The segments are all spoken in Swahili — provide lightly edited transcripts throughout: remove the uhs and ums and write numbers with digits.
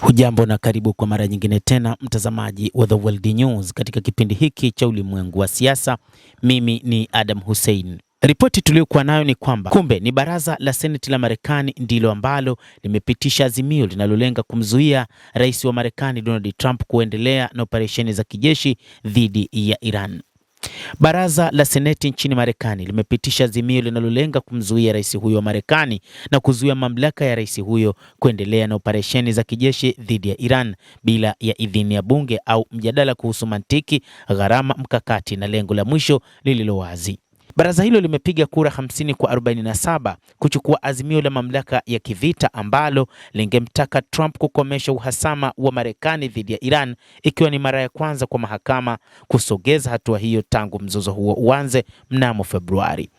Hujambo na karibu kwa mara nyingine tena mtazamaji wa The World News katika kipindi hiki cha ulimwengu wa siasa. Mimi ni Adam Hussein. Ripoti tuliyokuwa nayo ni kwamba kumbe ni baraza la Seneti la Marekani ndilo ambalo limepitisha azimio linalolenga kumzuia rais wa Marekani Donald Trump kuendelea na operesheni za kijeshi dhidi ya Iran. Baraza la Seneti nchini Marekani limepitisha azimio linalolenga kumzuia rais huyo wa Marekani na kuzuia mamlaka ya rais huyo kuendelea na operesheni za kijeshi dhidi ya Iran bila ya idhini ya bunge au mjadala kuhusu mantiki, gharama, mkakati na lengo la mwisho lililo wazi. Baraza hilo limepiga kura 50 kwa 47 kuchukua azimio la mamlaka ya kivita ambalo lingemtaka Trump kukomesha uhasama wa Marekani dhidi ya Iran, ikiwa ni mara ya kwanza kwa mahakama kusogeza hatua hiyo tangu mzozo huo uanze mnamo Februari.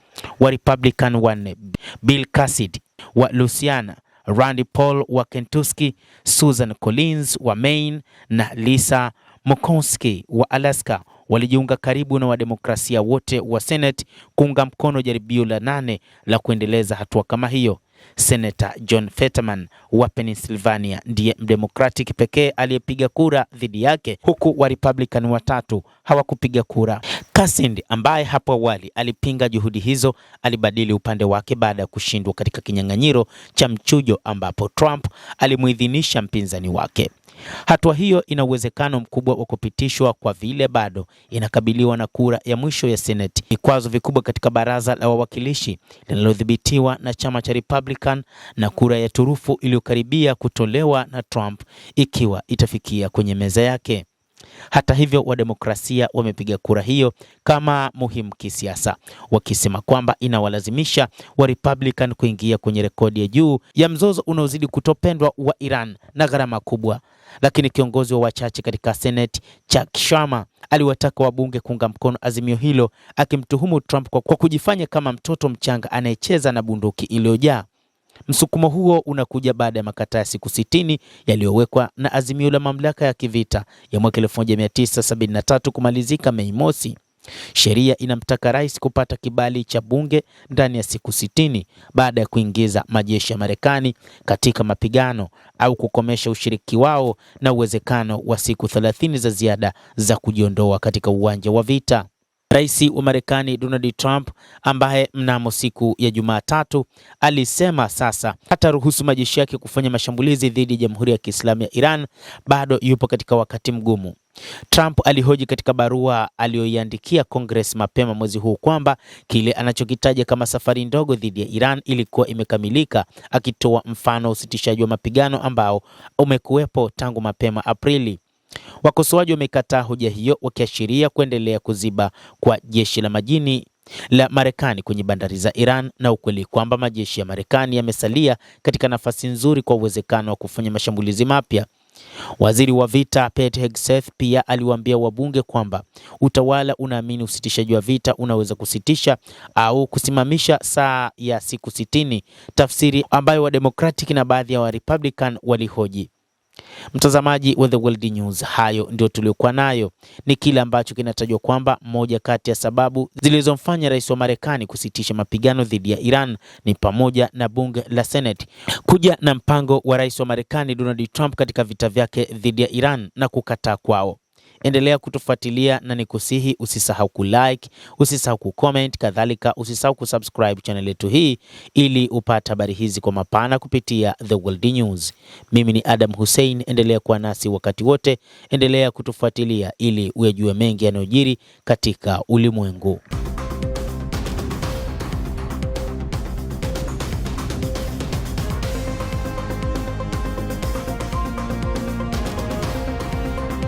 Wa Republican wanne, Bill Cassidy wa Louisiana, Rand Paul wa Kentucky, Susan Collins wa Maine na Lisa Murkowski wa Alaska walijiunga karibu na wademokrasia wote wa Senate kuunga mkono jaribio la 8 la kuendeleza hatua kama hiyo. Senator John Fetterman wa Pennsylvania ndiye mdemokratic pekee aliyepiga kura dhidi yake, huku wa Republican watatu hawakupiga kura. Cassidy ambaye hapo awali alipinga juhudi hizo alibadili upande wake baada ya kushindwa katika kinyang'anyiro cha mchujo ambapo Trump alimuidhinisha mpinzani wake. Hatua hiyo ina uwezekano mkubwa wa kupitishwa kwa vile bado inakabiliwa na kura ya mwisho ya Senate. Vikwazo vikubwa katika baraza la wawakilishi linalodhibitiwa na chama cha Republican na kura ya turufu iliyokaribia kutolewa na Trump ikiwa itafikia kwenye meza yake. Hata hivyo, wademokrasia wamepiga kura hiyo kama muhimu kisiasa, wakisema kwamba inawalazimisha wa Republican kuingia kwenye rekodi ya juu ya mzozo unaozidi kutopendwa wa Iran na gharama kubwa. Lakini kiongozi wa wachache katika Senate, Chuck Schumer, aliwataka wabunge kuunga mkono azimio hilo, akimtuhumu Trump kwa kujifanya kama mtoto mchanga anayecheza na bunduki iliyojaa. Msukumo huo unakuja baada ya makataa ya siku 60 yaliyowekwa na azimio la mamlaka ya kivita ya mwaka 1973 kumalizika Mei Mosi. Sheria inamtaka rais kupata kibali cha bunge ndani ya siku 60 baada ya kuingiza majeshi ya Marekani katika mapigano au kukomesha ushiriki wao na uwezekano wa siku 30 za ziada za kujiondoa katika uwanja wa vita. Rais wa Marekani Donald Trump, ambaye mnamo siku ya Jumatatu alisema sasa hataruhusu majeshi yake kufanya mashambulizi dhidi ya Jamhuri ya Kiislamu ya Iran, bado yupo katika wakati mgumu. Trump alihoji katika barua aliyoiandikia Congress mapema mwezi huu kwamba kile anachokitaja kama safari ndogo dhidi ya Iran ilikuwa imekamilika, akitoa mfano usitishaji wa mapigano ambao umekuwepo tangu mapema Aprili. Wakosoaji wamekataa hoja hiyo, wakiashiria kuendelea kuziba kwa jeshi la majini la Marekani kwenye bandari za Iran na ukweli kwamba majeshi ya Marekani yamesalia katika nafasi nzuri kwa uwezekano wa kufanya mashambulizi mapya. Waziri wa vita Pete Hegseth pia aliwaambia wabunge kwamba utawala unaamini usitishaji wa vita unaweza kusitisha au kusimamisha saa ya siku 60, tafsiri ambayo wa Democratic na baadhi ya wa Republican walihoji. Mtazamaji wa The World News, hayo ndio tuliokuwa nayo. Ni kile ambacho kinatajwa kwamba moja kati ya sababu zilizomfanya rais wa Marekani kusitisha mapigano dhidi ya Iran ni pamoja na bunge la Senate kuja na mpango wa rais wa Marekani Donald Trump katika vita vyake dhidi ya Iran na kukataa kwao. Endelea kutufuatilia na nikusihi usisahau kulike, usisahau kucomment, kadhalika usisahau kusubscribe channel yetu hii ili upate habari hizi kwa mapana kupitia The World News. Mimi ni Adam Hussein, endelea kuwa nasi wakati wote, endelea kutufuatilia ili uyajue mengi yanayojiri katika ulimwengu.